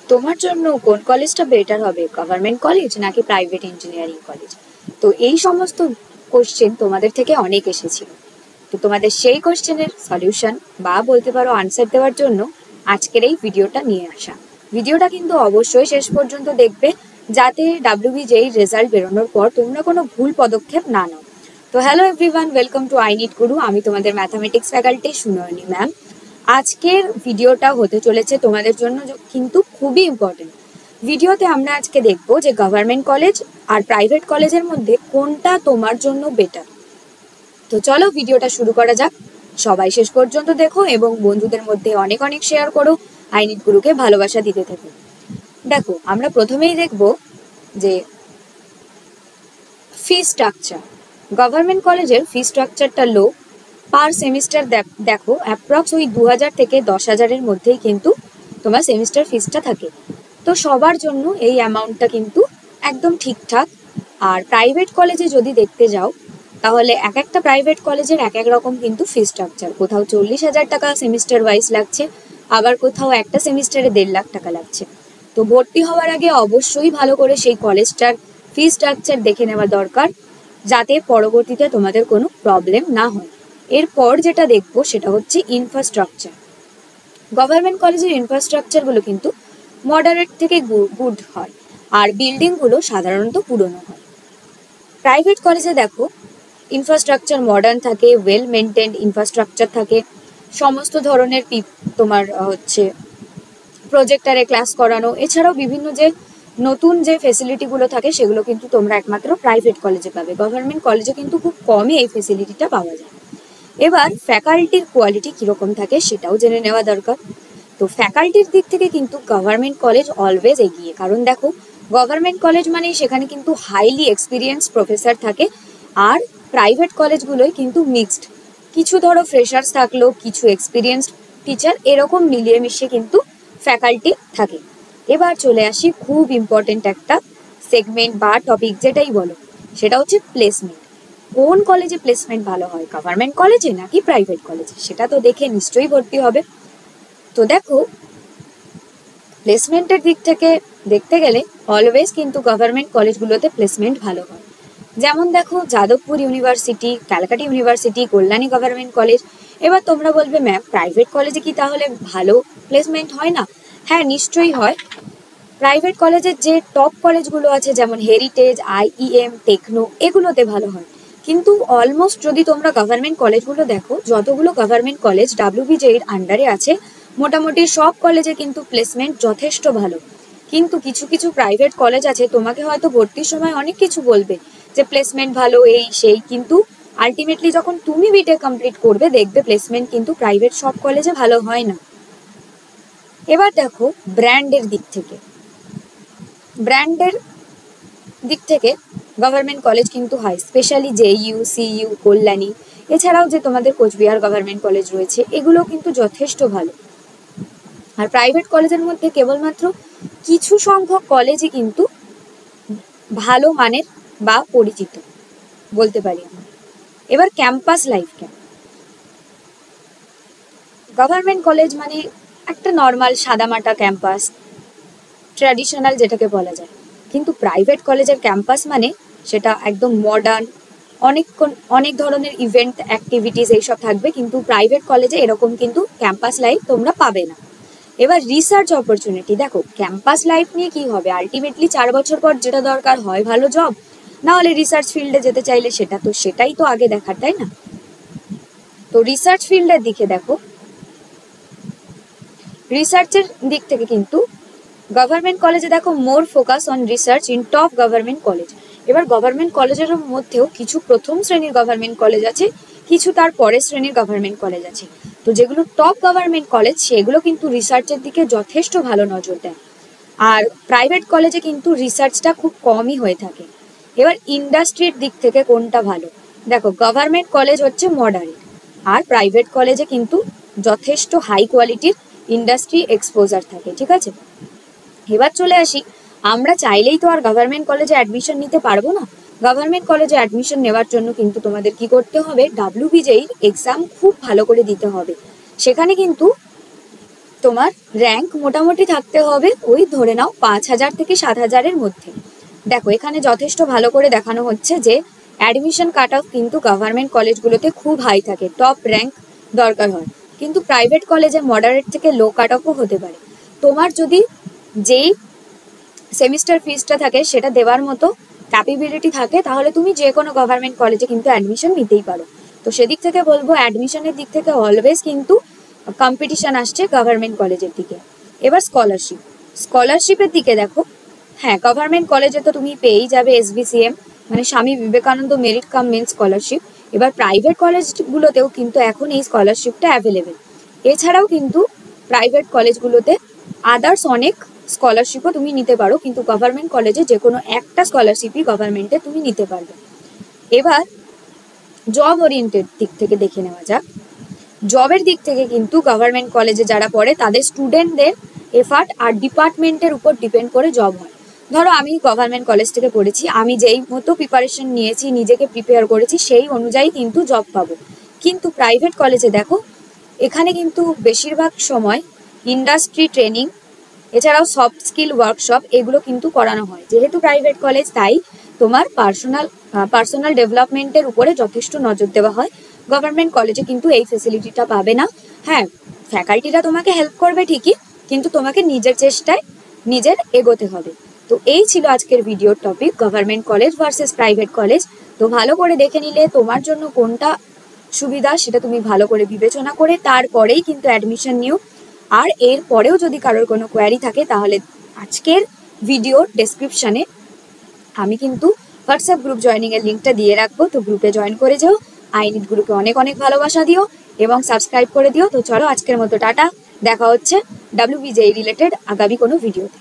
তোমার জন্য কোন কলেজটা বেটার হবে, গভর্নমেন্ট কলেজ নাকি প্রাইভেট ইঞ্জিনিয়ারিং কলেজ? তো এই সমস্ত কোশ্চেন তোমাদের থেকে অনেক এসেছিল। তো তোমাদের সেই কোশ্চেনের সলিউশন বা বলতে পারো আনসার দেওয়ার জন্য আজকের এই ভিডিওটা নিয়ে আসা। ভিডিওটা কিন্তু অবশ্যই শেষ পর্যন্ত দেখবে, যাতে ডাব্লিউবিজেই রেজাল্ট বেরোনোর পর তোমরা কোনো ভুল পদক্ষেপ না নাও। তো hello everyone, welcome to I need গুরু। আমি তোমাদের ম্যাথামেটিক্স ফ্যাকাল্টি সুনয়নী ম্যাম। আজকের ভিডিওটা হতে চলেছে তোমাদের জন্য কিন্তু খুবই ইম্পর্টেন্ট। ভিডিওতে আমরা আজকে দেখব যে গভর্নমেন্ট কলেজ আর প্রাইভেট কলেজের মধ্যে কোনটা তোমার জন্য বেটার। তো চলো ভিডিওটা শুরু করা যাক। সবাই শেষ পর্যন্ত দেখো এবং বন্ধুদের মধ্যে অনেক অনেক শেয়ার করো। আই নিড গুরুকে ভালোবাসা দিতে থাকো। দেখো, আমরা প্রথমেই দেখব যে ফি স্ট্রাকচার। গভর্নমেন্ট কলেজের ফি স্ট্রাকচারটা লো। পার সেমিস্টার দেখো অ্যাপ্রক্স ওই 2000 থেকে 10,000-এর মধ্যেই কিন্তু তোমার সেমিস্টার ফিসটা থাকে। তো সবার জন্য এই অ্যামাউন্টটা কিন্তু একদম ঠিকঠাক। আর প্রাইভেট কলেজে যদি দেখতে যাও তাহলে এক একটা প্রাইভেট কলেজের এক এক রকম কিন্তু ফি স্ট্রাকচার। কোথাও 40,000 টাকা সেমিস্টার ওয়াইজ লাগছে, আবার কোথাও একটা সেমিস্টারে 1.5 লাখ টাকা লাগছে। তো ভর্তি হওয়ার আগে অবশ্যই ভালো করে সেই কলেজটার ফি স্ট্রাকচার দেখে নেওয়া দরকার, যাতে পরবর্তীতে তোমাদের কোনো প্রবলেম না হয়। এরপর যেটা দেখবো সেটা হচ্ছে ইনফ্রাস্ট্রাকচার। গভর্নমেন্ট কলেজের ইনফ্রাস্ট্রাকচারগুলো কিন্তু মডারেট থেকে গুড হয়, আর বিল্ডিংগুলো সাধারণত পুরনো হয়। প্রাইভেট কলেজে দেখো ইনফ্রাস্ট্রাকচার মডার্ন থাকে, ওয়েল মেনটেন্ড ইনফ্রাস্ট্রাকচার থাকে, সমস্ত ধরনের তোমার হচ্ছে প্রজেক্টারে ক্লাস করানো, এছাড়াও বিভিন্ন যে নতুন যে ফেসিলিটিগুলো থাকে সেগুলো কিন্তু তোমরা একমাত্র প্রাইভেট কলেজে পাবে। গভর্নমেন্ট কলেজে কিন্তু খুব কমই এই ফেসিলিটিটা পাওয়া যায়। এবার ফ্যাকাল্টির কোয়ালিটি কীরকম থাকে সেটাও জেনে নেওয়া দরকার। তো ফ্যাকাল্টির দিক থেকে কিন্তু গভর্নমেন্ট কলেজ অলওয়েজ এগিয়ে, কারণ দেখো গভর্নমেন্ট কলেজ মানে সেখানে কিন্তু হাইলি এক্সপিরিয়েন্স প্রফেসর থাকে, আর প্রাইভেট কলেজগুলোই কিন্তু মিক্সড, কিছু ধরো ফ্রেশার্স থাকলো, কিছু এক্সপিরিয়েন্সড টিচার, এরকম মিলিয়ে মিশিয়ে কিন্তু ফ্যাকাল্টি থাকে। এবার চলে আসি খুব ইম্পর্টেন্ট একটা সেগমেন্ট বা টপিক, যেটাই বলো, সেটা হচ্ছে প্লেসমেন্ট। কোন কলেজে প্লেসমেন্ট ভালো হয়, গভর্নমেন্ট কলেজে নাকি প্রাইভেট কলেজে, সেটা তো দেখে নিশ্চয়ই ভর্তি হবে। তো দেখো প্লেসমেন্টের দিক থেকে দেখতে গেলে অলওয়েজ কিন্তু গভর্নমেন্ট কলেজগুলোতে প্লেসমেন্ট ভালো হয়। যেমন দেখো Jadavpur university, Calcutta university, Kalyani government college. এবার তোমরা বলবে ম্যাম প্রাইভেট কলেজে কি তাহলে ভালো প্লেসমেন্ট হয় না? হ্যাঁ, নিশ্চয়ই হয়। প্রাইভেট কলেজের যে টপ কলেজগুলো আছে যেমন হেরিটেজ, আইইএম, টেকনো, এগুলোতে ভালো হয়। কিন্তু অলমোস্ট যদি তোমরা গভর্নমেন্ট কলেজগুলো দেখো, যতগুলো গভর্নমেন্ট কলেজ ডাব্লিউবিজের আন্ডারে আছে, মোটামুটি সব কলেজে কিন্তু প্লেসমেন্ট যথেষ্ট ভালো। কিন্তু কিছু কিছু প্রাইভেট কলেজ আছে, তোমাকে হয়তো ভর্তির সময় অনেক কিছু বলবে যে প্লেসমেন্ট ভালো, এই সেই, কিন্তু আলটিমেটলি যখন তুমি বিটেক কমপ্লিট করবে দেখবে প্লেসমেন্ট কিন্তু প্রাইভেট সব কলেজে ভালো হয় না। এবার দেখো ব্র্যান্ডের দিক থেকে, গভর্নমেন্ট কলেজ কিন্তু হয়, স্পেশালি জেইউ, সিইউ, কল্যাণী, এছাড়াও যে তোমাদের কোচবিহার গভর্নমেন্ট কলেজ রয়েছে, এগুলো কিন্তু যথেষ্ট ভালো। আর প্রাইভেট কলেজের মধ্যে কেবলমাত্র কিছু সংখ্যক কলেজই কিন্তু ভালো মানের বা পরিচিত বলতে পারি আমরা। এবার ক্যাম্পাস লাইফ কেমন? গভর্নমেন্ট কলেজ মানে একটা নর্মাল সাদামাটা ক্যাম্পাস, ট্র্যাডিশনাল যেটাকে বলা যায়। কিন্তু প্রাইভেট কলেজের ক্যাম্পাস মানে সেটা একদম মডার্ন, অনেক ধরনের ইভেন্ট অ্যাক্টিভিটিস এইসব থাকবে, কিন্তু প্রাইভেট কলেজে এরকম কিন্তু ক্যাম্পাস লাইফ তোমরা পাবে না। এবার রিসার্চ অপরচুনিটি, দেখো ক্যাম্পাস লাইফ নিয়ে কি হবে, আলটিমেটলি 4 বছর পর যেটা দরকার হয় ভালো জব, না হলে রিসার্চ ফিল্ডে যেতে চাইলে সেটাই তো আগে দেখার, তাই না? তো রিসার্চ ফিল্ডের দিকে দেখো, রিসার্চের দিক থেকে কিন্তু গভর্নমেন্ট কলেজে দেখো মোর focus on research in top government college. এবার গভর্নমেন্ট কলেজের মধ্যেও কিছু প্রথম শ্রেণীর গভর্নমেন্ট কলেজ আছে, কিছু তার পরের শ্রেণীর গভর্নমেন্ট কলেজ আছে। তো যেগুলো টপ গভর্নমেন্ট কলেজ সেগুলো কিন্তু রিসার্চের দিকে যথেষ্ট ভালো নজর দেয়, আর প্রাইভেট কলেজে কিন্তু রিসার্চটা খুব কমই হয়ে থাকে। এবার ইন্ডাস্ট্রির দিক থেকে কোনটা ভালো, দেখো গভর্নমেন্ট কলেজ হচ্ছে মডারেট, আর প্রাইভেট কলেজে কিন্তু যথেষ্ট হাই কোয়ালিটির ইন্ডাস্ট্রি এক্সপোজার থাকে, ঠিক আছে? এবার চলে আসি, আমরা চাইলেই তো আর গভর্নমেন্ট কলেজে অ্যাডমিশন নিতে পারবো না। গভর্নমেন্ট কলেজে অ্যাডমিশন নেওয়ার জন্য কিন্তু তোমাদের কি করতে হবে, ডাব্লিউবিজেই এক্সাম খুব ভালো করে দিতে হবে। সেখানে কিন্তু তোমার র্যাঙ্ক মোটামুটি থাকতে হবে ওই ধরে নাও 5,000 থেকে 7,000-এর মধ্যে। দেখো এখানে যথেষ্ট ভালো করে দেখানো হচ্ছে যে অ্যাডমিশন কাট অফ কিন্তু গভর্নমেন্ট কলেজগুলোতে খুব হাই থাকে, টপ র্যাঙ্ক দরকার হয়, কিন্তু প্রাইভেট কলেজে মডারেট থেকে লো কাট অফও হতে পারে। তোমার যদি যেই সেমিস্টার ফিসটা থাকে সেটা দেওয়ার মতো ক্যাপাবিলিটি থাকে তাহলে তুমি যে কোনো গভর্নমেন্ট কলেজে কিন্তু অ্যাডমিশন নিতেই পারো। তো সেদিক থেকে বলবো অ্যাডমিশনের দিক থেকে অলওয়েজ কিন্তু কম্পিটিশন আসছে গভর্নমেন্ট কলেজের দিকে। এবার স্কলারশিপের দিকে দেখো, হ্যাঁ গভর্নমেন্ট কলেজে তো তুমি পেয়েই যাবে SBCM মানে Swami Vivekananda merit cum means scholarship. এবার প্রাইভেট কলেজগুলোতেও কিন্তু এখন এই স্কলারশিপটা অ্যাভেলেবেল। এছাড়াও কিন্তু প্রাইভেট কলেজগুলোতে আদার্স অনেক স্কলারশিপও তুমি নিতে পারো, কিন্তু গভর্নমেন্ট কলেজে যে কোনো একটা স্কলারশিপই গভর্নমেন্টে তুমি নিতে পারবে। এবার জব ওরিয়েন্টেড দিক থেকে দেখে নেওয়া যাক। জবের দিক থেকে কিন্তু গভর্নমেন্ট কলেজে যারা পড়ে তাদের স্টুডেন্টদের এফার্ট আর ডিপার্টমেন্টের উপর ডিপেন্ড করে জব হয়। ধরো আমি গভর্নমেন্ট কলেজ থেকে পড়েছি, আমি যেই মতো প্রিপারেশন নিয়েছি, নিজেকে প্রিপেয়ার করেছি, সেই অনুযায়ী কিন্তু জব পাবো। কিন্তু প্রাইভেট কলেজে দেখো এখানে কিন্তু বেশিরভাগ সময় ইন্ডাস্ট্রি ট্রেনিং এছাড়াও সফট স্কিল ওয়ার্কশপ এগুলো কিন্তু করানো হয়। যেহেতু প্রাইভেট কলেজ তাই তোমার পার্সোনাল ডেভেলপমেন্টের উপরে যথেষ্ট নজর দেওয়া হয়। গভর্নমেন্ট কলেজে কিন্তু এই ফেসিলিটিটা পাবে না। হ্যাঁ ফ্যাকাল্টিরা তোমাকে হেল্প করবে ঠিকই, কিন্তু তোমাকে নিজের চেষ্টায় নিজের এগোতে হবে। তো এই ছিল আজকের ভিডিওর topic, government college versus private college. তো ভালো করে দেখে নিলে তোমার জন্য কোনটা সুবিধা সেটা তুমি ভালো করে বিবেচনা করে তারপরেই কিন্তু অ্যাডমিশন নিও। আর এর পরেও যদি কারোর কোনো কোয়ারি থাকে তাহলে আজকের ভিডিওর ডেসক্রিপশানে আমি কিন্তু হোয়াটসঅ্যাপ গ্রুপ জয়েনিংয়ের লিঙ্কটা দিয়ে রাখবো, তো গ্রুপে জয়েন করে যাও। আইনিট গ্রুপে অনেক অনেক ভালোবাসা দিও এবং সাবস্ক্রাইব করে দিও। তো চলো আজকের মতো টাটা, দেখা হচ্ছে WBJEE রিলেটেড আগামী কোনো ভিডিওতে।